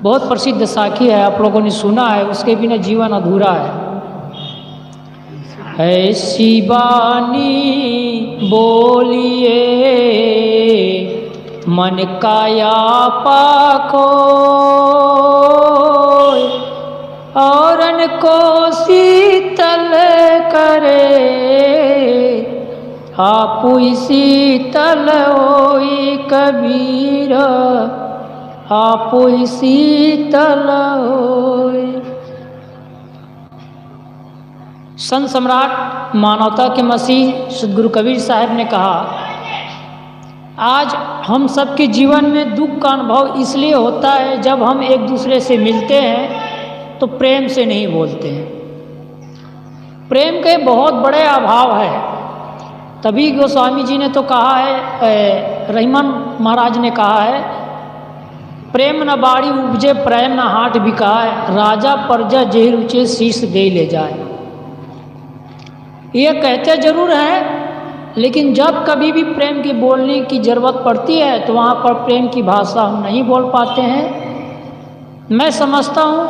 बहुत प्रसिद्ध साखी है, आप लोगों ने सुना है, उसके बिना जीवन अधूरा है। ऐसी बानी बोलिए मन काया पाको औरन को शीतल करे, आप शीतल होई कबीर, आप शीतल होई। संत सम्राट मानवता के मसीह सद्गुरु कबीर साहब ने कहा, आज हम सबके जीवन में दुख का अनुभव इसलिए होता है जब हम एक दूसरे से मिलते हैं तो प्रेम से नहीं बोलते हैं। प्रेम के बहुत बड़े अभाव है। तभी गोस्वामी जी ने तो कहा है, रहीमन महाराज ने कहा है, प्रेम न बाड़ी उपजे प्रेम न हाट बिकाए, राजा प्रजा जेहि रुचे शीश दे ले जाए। ये कहते जरूर हैं, लेकिन जब कभी भी प्रेम की बोलने की ज़रूरत पड़ती है तो वहाँ पर प्रेम की भाषा हम नहीं बोल पाते हैं। मैं समझता हूँ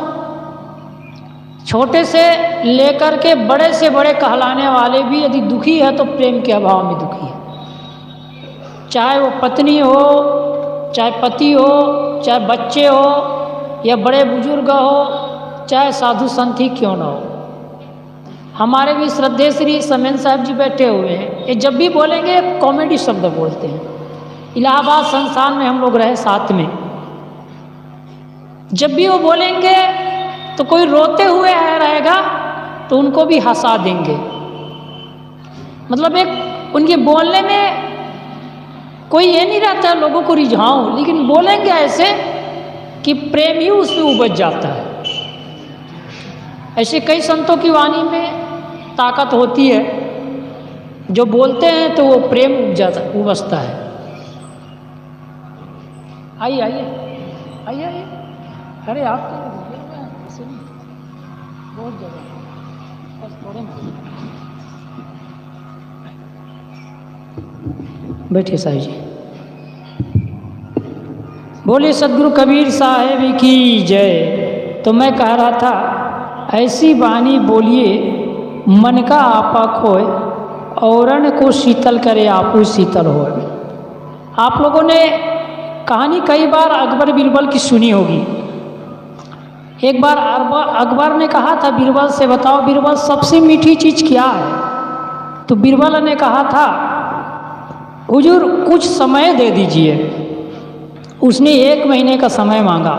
छोटे से लेकर के बड़े से बड़े कहलाने वाले भी यदि दुखी है तो प्रेम के अभाव में दुखी है। चाहे वो पत्नी हो, चाहे पति हो, चाहे बच्चे हो या बड़े बुजुर्ग हो, चाहे साधु संत ही क्यों ना हो। हमारे भी श्रद्धेय श्री समेन साहब जी बैठे हुए हैं, ये जब भी बोलेंगे कॉमेडी शब्द बोलते हैं। इलाहाबाद संस्थान में हम लोग रहे साथ में, जब भी वो बोलेंगे तो कोई रोते हुए रहेगा तो उनको भी हंसा देंगे। मतलब एक उनके बोलने में कोई ये नहीं रहता लोगों को रिझाऊं, लेकिन बोलेंगे ऐसे कि प्रेम ही उसमें उपज जाता है। ऐसे कई संतों की वाणी में ताकत होती है, जो बोलते हैं तो वो प्रेम उपजता है। आइए आइए आइए आइए, अरे आप तो बहुत जगह बस थोड़े बैठिए साहब जी। बोले सद्गुरु कबीर साहेब की जय। तो मैं कह रहा था, ऐसी वाणी बोलिए मन का आपा खोए, औरन को शीतल करे आपू शीतल होए। आप लोगों ने कहानी कई बार अकबर बीरबल की सुनी होगी। एक बार अकबर ने कहा था बीरबल से, बताओ बीरबल सबसे मीठी चीज़ क्या है? तो बीरबल ने कहा था, हुजूर कुछ समय दे दीजिए। उसने 1 महीने का समय मांगा।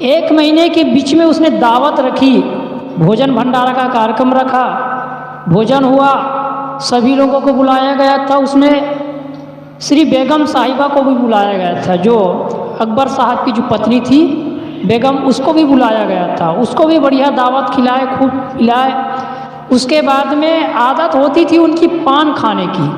1 महीने के बीच में उसने दावत रखी, भोजन भंडारा का कार्यक्रम रखा, भोजन हुआ, सभी लोगों को बुलाया गया था। उसमें श्री बेगम साहिबा को भी बुलाया गया था, जो अकबर साहब की जो पत्नी थी बेगम, उसको भी बुलाया गया था। उसको भी बढ़िया दावत खिलाए, खूब खिलाए। उसके बाद में आदत होती थी उनकी पान खाने की,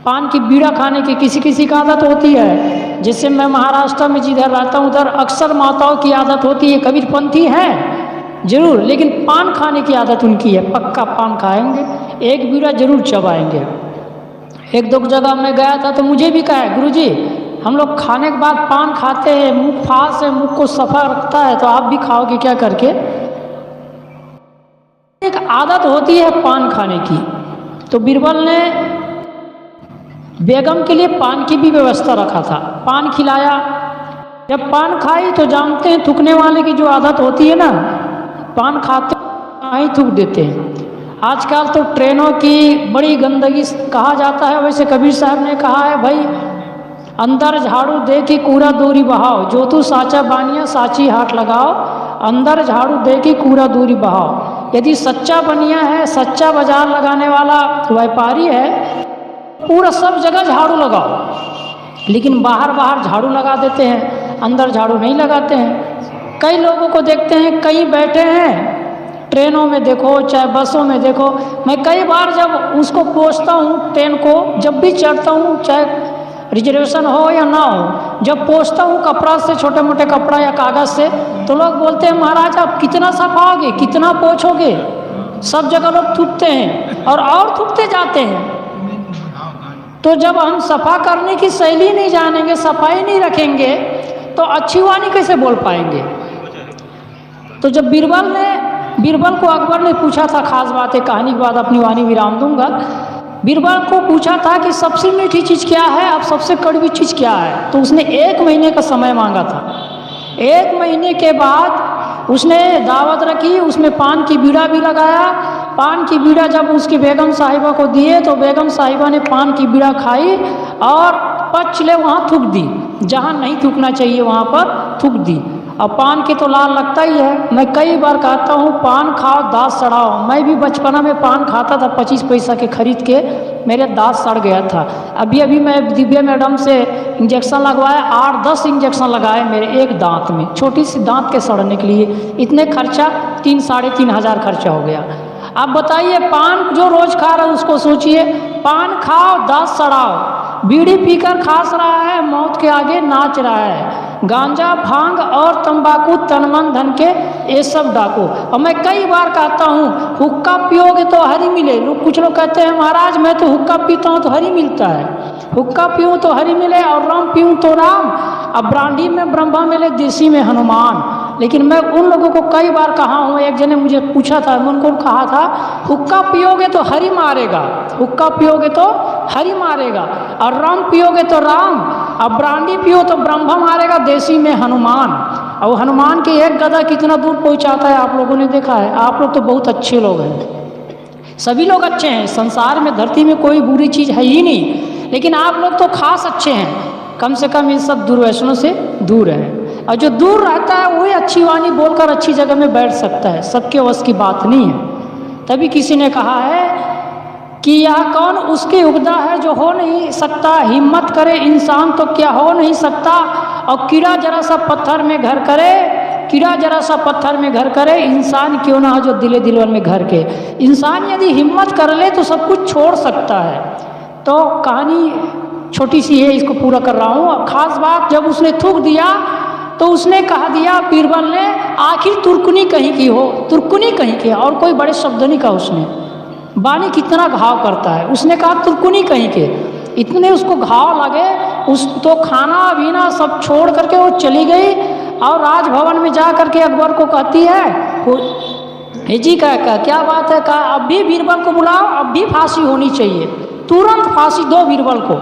पान की बीड़ा खाने की किसी किसी का आदत होती है। जैसे मैं महाराष्ट्र में जिधर रहता हूँ उधर अक्सर माताओं की आदत होती है, कबीरपंथी है जरूर, लेकिन पान खाने की आदत उनकी है। पक्का पान खाएंगे, एक बीड़ा जरूर चबाएंगे। 1-2 जगह मैं गया था तो मुझे भी कहा, गुरुजी हम लोग खाने के बाद पान खाते हैं, मुँह फास है, मुँह को सफा रखता है, तो आप भी खाओगे क्या करके। एक आदत होती है पान खाने की। तो बीरबल ने बेगम के लिए पान की भी व्यवस्था रखा था, पान खिलाया। जब पान खाई तो जानते हैं थूकने वाले की जो आदत होती है ना, पान खाते ही थूक देते हैं। आजकल तो ट्रेनों की बड़ी गंदगी कहा जाता है, वैसे कबीर साहब ने कहा है, भाई अंदर झाड़ू दे के कूड़ा दूरी बहाओ, जो तू साचा बानिया साची हाथ लगाओ। अंदर झाड़ू दे के कूड़ा दूरी बहाओ। यदि सच्चा बनिया है, सच्चा बाजार लगाने वाला व्यापारी है, पूरा सब जगह झाड़ू लगाओ, लेकिन बाहर बाहर झाड़ू लगा देते हैं, अंदर झाड़ू नहीं लगाते हैं। कई लोगों को देखते हैं, कई बैठे हैं ट्रेनों में देखो चाहे बसों में देखो। मैं कई बार जब उसको पहुँचता हूँ, ट्रेन को जब भी चढ़ता हूँ, चाहे रिजर्वेशन हो या ना हो, जब पहुँचता हूँ कपड़ा से, छोटे मोटे कपड़ा या कागज़ से, तो लोग बोलते हैं महाराज आप कितना सफाओगे, कितना पोंछोगे। सब जगह लोग थूकते हैं और थूकते जाते हैं। तो जब हम सफा करने की शैली नहीं जानेंगे, सफाई नहीं रखेंगे, तो अच्छी वाणी कैसे बोल पाएंगे। तो जब बीरबल को अकबर ने पूछा था, खास बात है, कहानी के बाद अपनी वाणी विराम दूंगा। बीरबल को पूछा था कि सबसे मीठी चीज़ क्या है, अब सबसे कड़वी चीज़ क्या है। तो उसने 1 महीने का समय मांगा था। 1 महीने के बाद उसने दावत रखी, उसमें पान की बीड़ा भी लगाया। पान की बीड़ा जब उसकी बेगम साहिबा को दिए तो बेगम साहिबा ने पान की बीड़ा खाई और 5 चिल्ले वहाँ थूक दी, जहाँ नहीं थूकना चाहिए वहाँ पर थूक दी। अब पान के तो लाल लगता ही है। मैं कई बार कहता हूँ पान खाओ दांत सड़ाओ। मैं भी बचपना में पान खाता था 25 पैसा के खरीद के, मेरे दांत सड़ गया था। अभी मैं दिव्या मैडम से इंजेक्शन लगवाया, 8-10 इंजेक्शन लगाए मेरे एक दांत में, छोटी सी दांत के सड़ने के लिए। इतने खर्चा 3-3.5 हज़ार खर्चा हो गया। अब बताइए, पान जो रोज खा रहा है उसको सोचिए, पान खाओ दांत सड़ाओ, बीड़ी पीकर खास रहा है, मौत के आगे नाच रहा है, गांजा भांग और तंबाकू तन मन धन के ये सब डाकू। और मैं कई बार कहता हूँ हुक्का पियोगे तो हरी मिले। लोग कुछ लोग कहते हैं महाराज मैं तो हुक्का पीता हूँ तो हरी मिलता है, हुक्का पीऊँ तो हरी मिले और राम पीऊँ तो राम, अब ब्रांडी में ब्रह्मा मिले देसी में हनुमान। लेकिन मैं उन लोगों को कई बार कहा हूँ, एक जने मुझे पूछा था, मैं उनको कहा था हुक्का पियोगे तो हरी मारेगा, हुक्का पियोगे तो हरी मारेगा, और राम पियोगे तो राम, अब ब्रांडी पियो तो ब्रह्मा मारेगा देसी में हनुमान। और हनुमान के एक गदा कितना दूर पहुँचाता है आप लोगों ने देखा है। आप लोग तो बहुत अच्छे लोग हैं, सभी लोग अच्छे हैं, संसार में धरती में कोई बुरी चीज़ है ही नहीं, लेकिन आप लोग तो खास अच्छे हैं, कम से कम इन सब दुर्व्यसनों से दूर है। और जो दूर रहता है वही अच्छी वाणी बोलकर अच्छी जगह में बैठ सकता है, सबके वश की बात नहीं है। तभी किसी ने कहा है कि यह कौन उसके उगदा है जो हो नहीं सकता, हिम्मत करे इंसान तो क्या हो नहीं सकता, और कीड़ा जरा सा पत्थर में घर करे, कीड़ा जरा सा पत्थर में घर करे, इंसान क्यों ना हो जो दिले दिलवन में घर के। इंसान यदि हिम्मत कर ले तो सब कुछ छोड़ सकता है। तो कहानी छोटी सी है, इसको पूरा कर रहा हूँ। खास बात, जब उसने थूक दिया तो उसने कहा दिया बीरबल ने, आखिर तुर्कनी कहीं की हो, तुर्कनी कहीं की, और कोई बड़े शब्द नहीं कहा उसने। वाणी कितना घाव करता है, उसने कहा तुर्कनी कहीं के। इतने उसको घाव लगे, उस तो खाना पीना सब छोड़ करके वो चली गई और राजभवन में जा करके अकबर को कहती है जी क्या बात है, कहा अब भी बीरबल को बुलाओ, अब भी फांसी होनी चाहिए, तुरंत फांसी दो बीरबल को,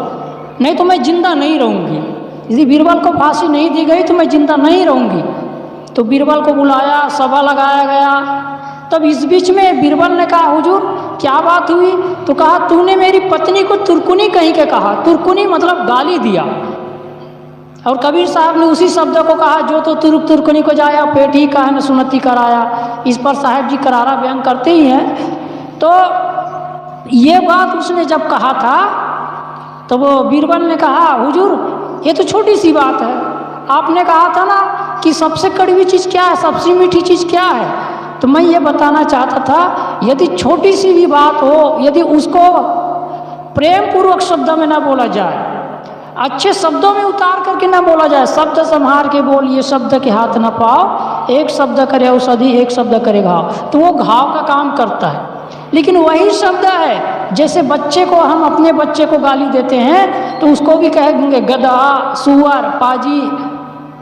नहीं तो मैं जिंदा नहीं रहूँगी। यदि बीरबल को फांसी नहीं दी गई तो मैं जिंदा नहीं रहूँगी। तो बीरबल को बुलाया, सभा लगाया गया। तब इस बीच में बीरबल ने कहा हुजूर क्या बात हुई, तो कहा तूने मेरी पत्नी को तुर्कनी कहीं के कहा, तुर्कनी मतलब गाली दिया। और कबीर साहब ने उसी शब्द को कहा, जो तो तुर्कनी को जाया पेट ही का है न सुनती कराया। इस पर साहब जी करारा बयान करते ही हैं। तो ये बात उसने जब कहा था तो वो बीरबल ने कहा हुजूर ये तो छोटी सी बात है, आपने कहा था ना कि सबसे कड़वी चीज़ क्या है, सबसे मीठी चीज़ क्या है। तो मैं ये बताना चाहता था, यदि छोटी सी भी बात हो, यदि उसको प्रेम पूर्वक शब्दों में ना बोला जाए, अच्छे शब्दों में उतार करके ना बोला जाए, शब्द संभार के बोल, ये शब्द के हाथ ना पाओ, एक शब्द करे औषधि एक शब्द करे घाव, तो वो घाव का काम करता है। लेकिन वही शब्द है, जैसे बच्चे को हम अपने बच्चे को गाली देते हैं तो उसको भी कहेंगे गधा, सुअर, पाजी,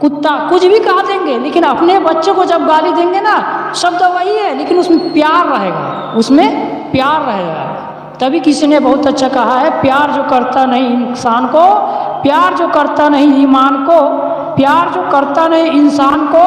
कुत्ता, कुछ भी कहा देंगे, लेकिन अपने बच्चे को जब गाली देंगे ना, शब्द वही है लेकिन उसमें प्यार रहेगा, उसमें प्यार रहेगा। तभी किसी ने बहुत अच्छा कहा है, प्यार जो करता नहीं इंसान को, प्यार जो करता नहीं ईमान को, प्यार जो करता नहीं इंसान को,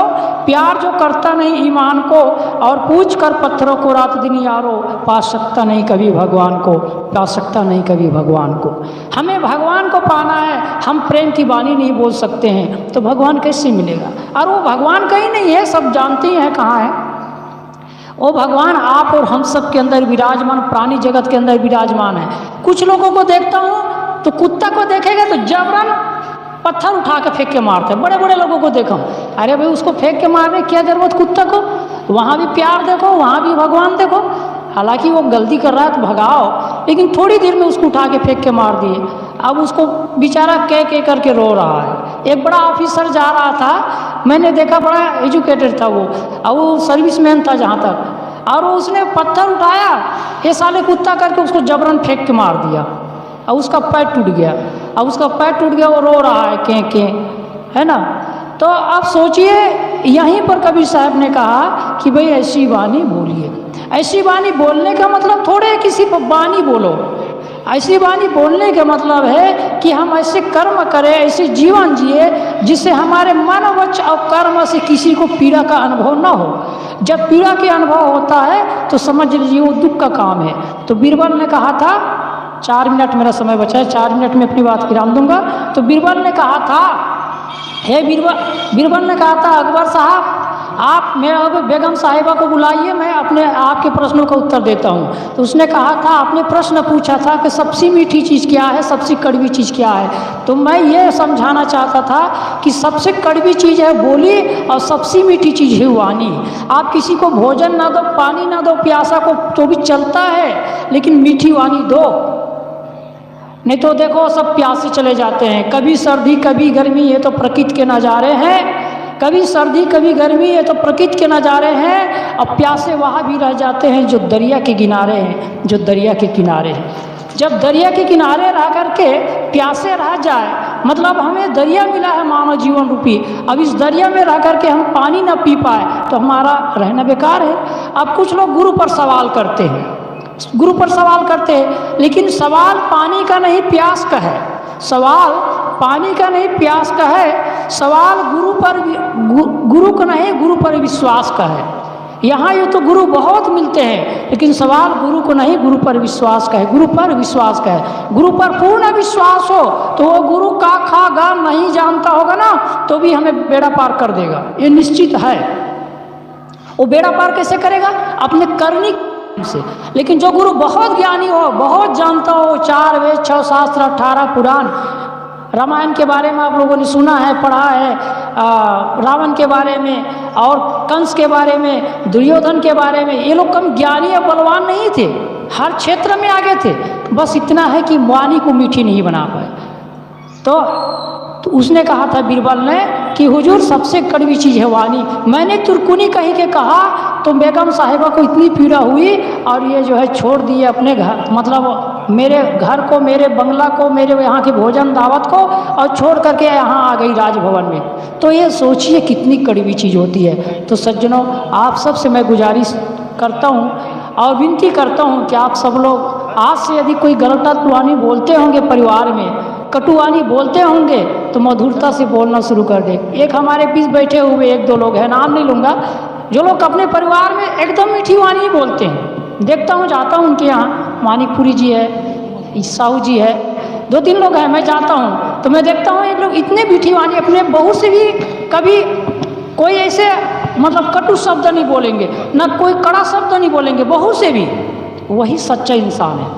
प्यार जो करता नहीं ईमान को, और पूछ कर पत्थरों को रात दिन यारो, पा सकता नहीं कभी भगवान को, पा सकता नहीं कभी भगवान को। हमें भगवान को पाना है, हम प्रेम की वाणी नहीं बोल सकते हैं तो भगवान कैसे मिलेगा। और वो भगवान कहीं नहीं है, सब जानते ही हैं कहाँ है वो भगवान। आप और हम सब के अंदर विराजमान, प्राणी जगत के अंदर विराजमान है। कुछ लोगों को देखता हूँ तो कुत्ता को देखेगा तो जबरन पत्थर उठा के फेंक के मारते हैं, बड़े बड़े लोगों को देखा। अरे भाई उसको फेंक के मारने क्या जरूरत कुत्ता को, वहाँ भी प्यार देखो, वहाँ भी भगवान देखो। हालांकि वो गलती कर रहा है तो भगाओ, लेकिन थोड़ी देर में उसको उठा के फेंक के मार दिए। अब उसको बेचारा कह करके रो रहा है। एक बड़ा ऑफिसर जा रहा था, मैंने देखा, बड़ा एजुकेटेड था वो, और वो सर्विसमैन था जहाँ तक, और उसने पत्थर उठाया, ये साले कुत्ता करके उसको जबरन फेंक के मार दिया, और उसका पैर टूट गया। अब उसका पैर टूट गया, वो रो रहा है के है ना। तो आप सोचिए, यहीं पर कबीर साहब ने कहा कि भाई ऐसी वाणी बोलिए। ऐसी वाणी बोलने का मतलब थोड़े है किसी पर वाणी बोलो। ऐसी वाणी बोलने का मतलब है कि हम ऐसे कर्म करें, ऐसे जीवन जिए जिससे हमारे मन वचन और कर्म से किसी को पीड़ा का अनुभव न हो। जब पीड़ा के अनुभव होता है तो समझ लीजिए वो दुख का काम है। तो बीरबल ने कहा था, 4 मिनट मेरा समय बचा है, 4 मिनट में अपनी बात विराम दूंगा। तो बीरबल ने कहा था, हे बीरबल ने कहा था, अकबर साहब आप मैं अब बेगम साहिबा को बुलाइए, मैं अपने आपके प्रश्नों का उत्तर देता हूँ। तो उसने कहा था, आपने प्रश्न पूछा था कि सबसे मीठी चीज़ क्या है, सबसे कड़वी चीज़ क्या है। तो मैं ये समझाना चाहता था कि सबसे कड़वी चीज़ है बोली और सबसे मीठी चीज़ है वाणी। आप किसी को भोजन ना दो, पानी ना दो, प्यासा को तो भी चलता है, लेकिन मीठी वाणी दो, नहीं तो देखो सब प्यासे चले जाते हैं। कभी सर्दी कभी गर्मी, ये तो प्रकृति के नज़ारे हैं। कभी सर्दी कभी गर्मी, ये तो प्रकृति के नज़ारे हैं। और प्यासे वहाँ भी रह जाते हैं जो दरिया के किनारे हैं, जो दरिया के किनारे हैं। जब दरिया के किनारे रह करके प्यासे रह जाए, मतलब हमें दरिया मिला है मानव जीवन रूपी, अब इस दरिया में रह करके हम पानी ना पी पाए तो हमारा रहना बेकार है। अब कुछ लोग गुरु पर सवाल करते हैं, गुरु पर सवाल करते हैं, लेकिन सवाल पानी का नहीं प्यास का है। सवाल पानी का नहीं प्यास का है, सवाल गुरु का नहीं, गुरु पर विश्वास का है। यहाँ ये तो गुरु बहुत मिलते हैं, लेकिन सवाल गुरु को नहीं, गुरु पर विश्वास का है। गुरु पर विश्वास का है। गुरु पर पूर्ण विश्वास हो तो वो गुरु का खा गा नहीं जानता होगा ना, तो भी हमें बेड़ा पार कर देगा, ये निश्चित है। वो बेड़ा पार कैसे करेगा? अपने करनी से। लेकिन जो गुरु बहुत ज्ञानी हो, बहुत जानता हो, 4 वेद 6 शास्त्र 18 पुराण, रामायण के बारे में आप लोगों ने सुना है, पढ़ा है, रावण के बारे में और कंस के बारे में, दुर्योधन के बारे में, ये लोग कम ज्ञानी या बलवान नहीं थे, हर क्षेत्र में आगे थे। बस इतना है कि वाणी को मीठी नहीं बना पाए। तो उसने कहा था बीरबल ने कि हुजूर सबसे कड़वी चीज़ है वाणी। मैंने तुर्कुनी कहीं के कहा तो बेगम साहिबा को इतनी पीड़ा हुई और ये जो है छोड़ दिए अपने घर, मतलब मेरे घर को, मेरे बंगला को, मेरे यहाँ के भोजन दावत को, और छोड़ करके यहाँ आ गई राजभवन में। तो ये सोचिए कितनी कड़वी चीज़ होती है। तो सज्जनों, आप सबसे मैं गुजारिश करता हूँ और विनती करता हूँ कि आप सब लोग आज से यदि कोई गलत वाणी बोलते होंगे, परिवार में कटुवाणी बोलते होंगे, तो मधुरता से बोलना शुरू कर दे। एक हमारे बीच बैठे हुए 1-2 लोग हैं, नाम नहीं लूँगा, जो लोग अपने परिवार में एकदम मीठी वाणी बोलते हैं। देखता हूँ, जाता हूँ उनके यहाँ, मानिकपुरी जी है, साहू जी है, 2-3 लोग हैं, मैं जाता हूँ तो मैं देखता हूँ एक लोग इतने मीठी वाणी, अपने बहू से भी कभी कोई ऐसे मतलब कटु शब्द नहीं बोलेंगे, ना कोई कड़ा शब्द नहीं बोलेंगे, बहू से भी। वही सच्चा इंसान है।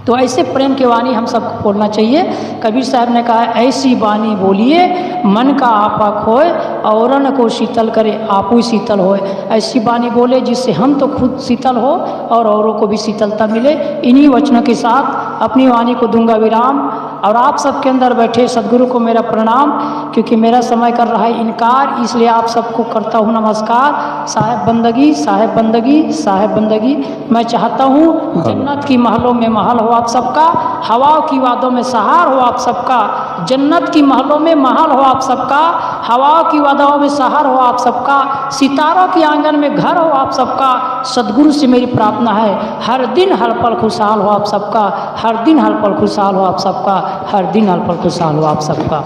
तो ऐसे प्रेम की वाणी हम सबको बोलना चाहिए। कबीर साहब ने कहा, ऐसी वाणी बोलिए मन का आपा खोए, औरन को शीतल करे आपू शीतल होए। ऐसी वाणी बोले जिससे हम तो खुद शीतल हो और औरों को भी शीतलता मिले। इन्हीं वचनों के साथ अपनी वाणी को दूंगा विराम। और आप सबके अंदर बैठे सद्गुरु को मेरा प्रणाम, क्योंकि मेरा समय कर रहा है इनकार, इसलिए आप सबको करता हूँ नमस्कार। साहेब बंदगी, साहेब बंदगी, साहेब बंदगी। मैं चाहता हूँ जन्नत की महलों में महल हो आप सबका, हवाओं की वादों में सहार हो आप सबका। जन्नत की महलों में महल हो आप सबका, हवाओं की वादों में सहार हो आप सबका, सितारों के आंगन में घर हो आप सबका। सद्गुरु से मेरी प्रार्थना है, हर दिन हर पल खुशहाल हो आप सबका, हर दिन हर पल खुशहाल हो आप सबका, हर दिन हर पल खुशहाल हो आप सबका।